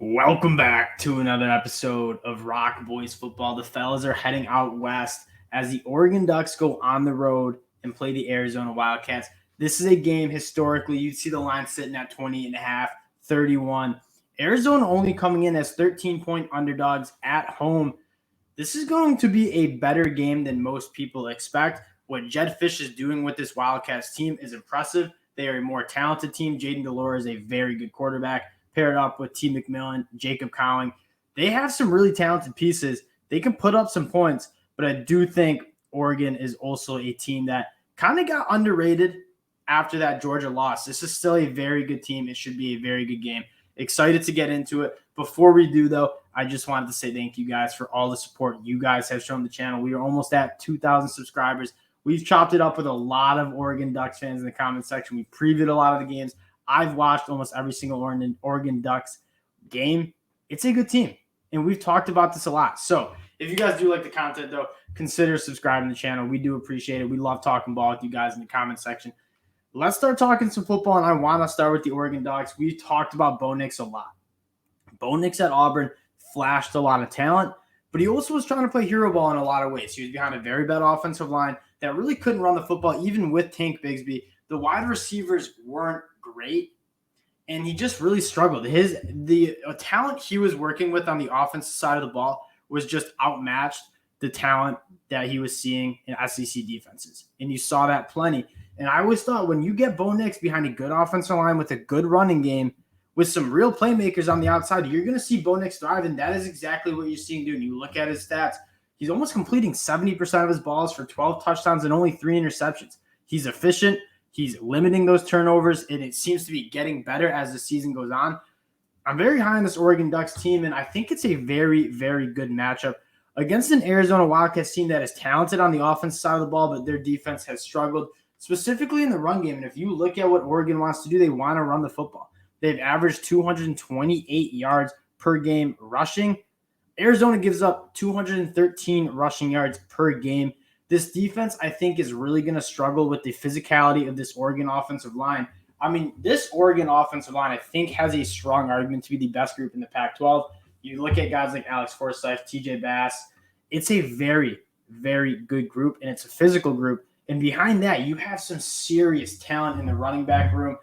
Welcome back to another episode of ROC Boys football. The fellas are heading out west as the Oregon Ducks go on the road and play the Arizona Wildcats. This is a game historically, you'd see the line sitting at 20.5, 31. Arizona only coming in as 13-point underdogs at home. This is going to be a better game than most people expect. What Jed Fish is doing with this Wildcats team is impressive. They are a more talented team. Jayden DeLore is a very good quarterback, paired up with T. McMillan, Jacob Cowing. They have some really talented pieces. They can put up some points, but I do think Oregon is also a team that kind of got underrated after that Georgia loss. This is still a very good team. It should be a very good game. Excited to get into it. Before we do, though, I just wanted to say thank you guys for all the support you guys have shown the channel. We are almost at 2,000 subscribers. We've chopped it up with a lot of Oregon Ducks fans in the comment section. We previewed a lot of the games. I've watched almost every single Oregon Ducks game. It's a good team, and we've talked about this a lot. So if you guys do like the content, though, consider subscribing to the channel. We do appreciate it. We love talking ball with you guys in the comment section. Let's start talking some football, and I want to start with the Oregon Ducks. We've talked about Bo Nix a lot. Bo Nix at Auburn flashed a lot of talent, but he also was trying to play hero ball in a lot of ways. He was behind a very bad offensive line that really couldn't run the football, even with Tank Bigsby. The wide receivers weren't great, and he just really struggled. The talent he was working with on the offensive side of the ball was just outmatched the talent that he was seeing in SEC defenses, and you saw that plenty. And I always thought when you get Bo Nix behind a good offensive line with a good running game, with some real playmakers on the outside, you're going to see Bo Nix thrive, and that is exactly what you're seeing do. And you look at his stats, he's almost completing 70% of his balls for 12 touchdowns and only 3 interceptions. He's efficient. He's limiting those turnovers, and it seems to be getting better as the season goes on. I'm very high on this Oregon Ducks team, and I think it's a very, very good matchup against an Arizona Wildcats team that is talented on the offensive side of the ball, but their defense has struggled, specifically in the run game. And if you look at what Oregon wants to do, they want to run the football. They've averaged 228 yards per game rushing. Arizona gives up 213 rushing yards per game. This defense, I think, is really going to struggle with the physicality of this Oregon offensive line. I mean, this Oregon offensive line, I think, has a strong argument to be the best group in the Pac-12. You look at guys like Alex Forsythe, TJ Bass. It's a very, very good group, and it's a physical group. And behind that, you have some serious talent in the running back room.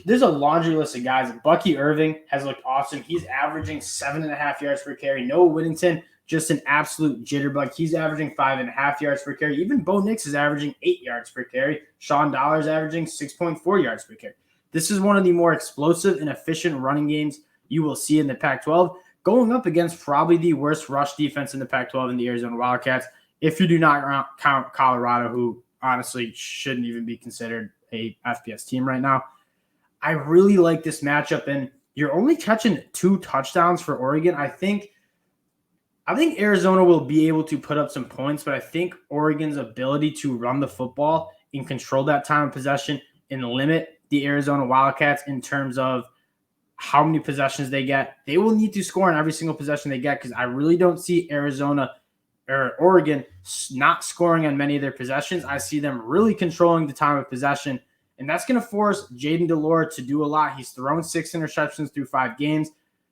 There's a laundry list of guys. Bucky Irving has looked awesome. He's averaging 7.5 yards per carry. Noah Whittington, just an absolute jitterbug. He's averaging 5.5 yards per carry. Even Bo Nix is averaging 8 yards per carry. Sean Dollar's averaging 6.4 yards per carry. This is one of the more explosive and efficient running games you will see in the Pac-12, going up against probably the worst rush defense in the Pac-12 in the Arizona Wildcats, if you do not count Colorado, who honestly shouldn't even be considered a FBS team right now. I really like this matchup, and you're only catching 2 touchdowns for Oregon. I think Arizona will be able to put up some points, but I think Oregon's ability to run the football and control that time of possession and limit the Arizona Wildcats in terms of how many possessions they get. They will need to score on every single possession they get, because I really don't see Arizona or Oregon not scoring on many of their possessions. I see them really controlling the time of possession, and that's going to force Jayden DeLore to do a lot. He's thrown 6 interceptions through 5 games.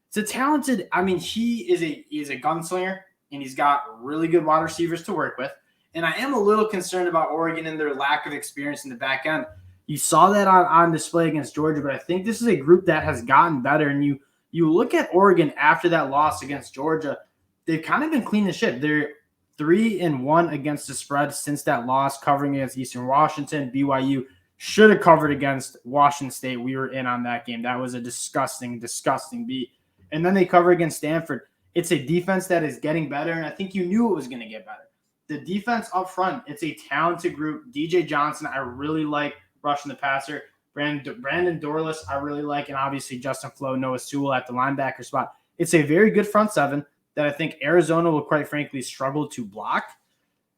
It's a talented, he is a gunslinger, and he's got really good wide receivers to work with. And I am a little concerned about Oregon and their lack of experience in the back end. You saw that on display against Georgia, but I think this is a group that has gotten better. And you look at Oregon after that loss against Georgia, they've kind of been clean as shit. They're 3-1 against the spread since that loss, covering against Eastern Washington. BYU should have covered against Washington State. We were in on that game. That was a disgusting, disgusting beat. And then they cover against Stanford. It's a defense that is getting better, and I think you knew it was going to get better. The defense up front, it's a talented group. DJ Johnson, I really like rushing the passer. Brandon Dorless, I really like, and obviously Justin Flo, Noah Sewell at the linebacker spot. It's a very good front seven that I think Arizona will, quite frankly, struggle to block.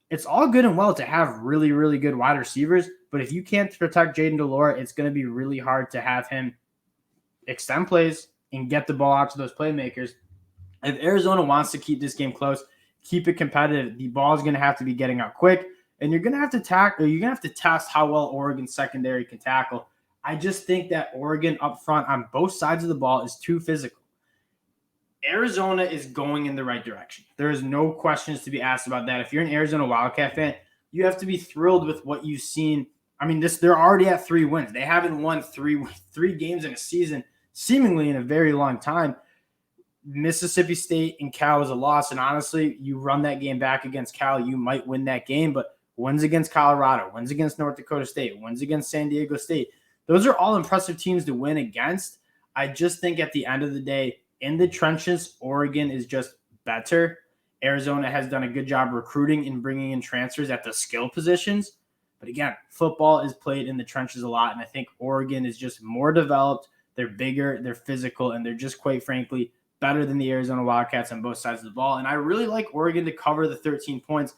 It's all good and well to have really, really good wide receivers, but if you can't protect Jayden DeLore, it's going to be really hard to have him extend plays and get the ball out to those playmakers. If Arizona wants to keep this game close, keep it competitive, the ball is going to have to be getting out quick, and you're going to have to test how well Oregon's secondary can tackle. I just think that Oregon up front on both sides of the ball is too physical. Arizona is going in the right direction. There is no questions to be asked about that. If you're an Arizona Wildcat fan, you have to be thrilled with what you've seen. I mean, they're already at 3 wins. They haven't won three games in a season, seemingly in a very long time. Mississippi State and Cal is a loss, and honestly, you run that game back against Cal, you might win that game, but wins against Colorado, wins against North Dakota State, wins against San Diego State, those are all impressive teams to win against. I just think at the end of the day, in the trenches, Oregon is just better. Arizona has done a good job recruiting and bringing in transfers at the skill positions. But again, football is played in the trenches a lot, and I think Oregon is just more developed. They're bigger, they're physical, and they're just, quite frankly, better than the Arizona Wildcats on both sides of the ball. And I really like Oregon to cover the 13 points.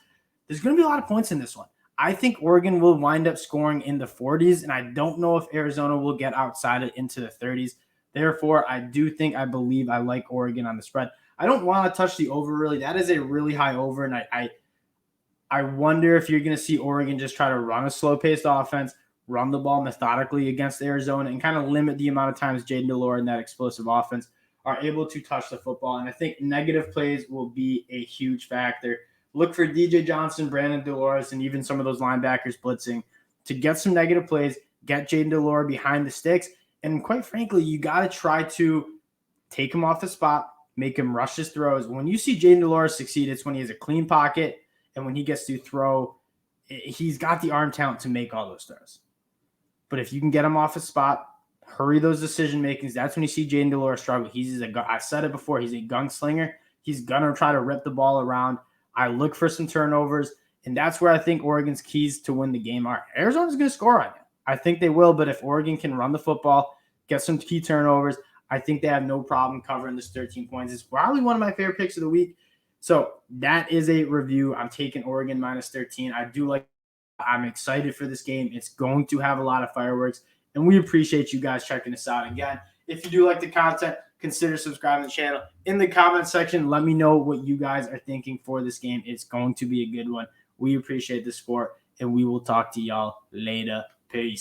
There's going to be a lot of points in this one. I think Oregon will wind up scoring in the 40s, and I don't know if Arizona will get outside it into the 30s. Therefore, I believe I like Oregon on the spread. I don't want to touch the over, really. That is a really high over, and I wonder if you're going to see Oregon just try to run a slow-paced offense, run the ball methodically against Arizona, and kind of limit the amount of times Jaden Delore and that explosive offense are able to touch the football. And I think negative plays will be a huge factor. Look for DJ Johnson, Brandon Delores, and even some of those linebackers blitzing to get some negative plays, get Jaden Delore behind the sticks. And quite frankly, you got to try to take him off the spot, make him rush his throws. When you see Jaden Delores succeed, it's when he has a clean pocket and when he gets to throw, he's got the arm talent to make all those throws. But if you can get him off his spot, hurry those decision makings, that's when you see Jaden Delore struggle. I said it before, he's a gunslinger. He's going to try to rip the ball around. I look for some turnovers, and that's where I think Oregon's keys to win the game are. Arizona's going to score on you. I think they will, but if Oregon can run the football, get some key turnovers, I think they have no problem covering this 13 points. It's probably one of my favorite picks of the week. So that is a review. I'm taking Oregon minus 13. I'm excited for this game. It's going to have a lot of fireworks, and we appreciate you guys checking us out. Again, if you do like the content, consider subscribing to the channel. In the comment section, let me know what you guys are thinking for this game. It's going to be a good one. We appreciate the support, and we will talk to y'all later. Peace.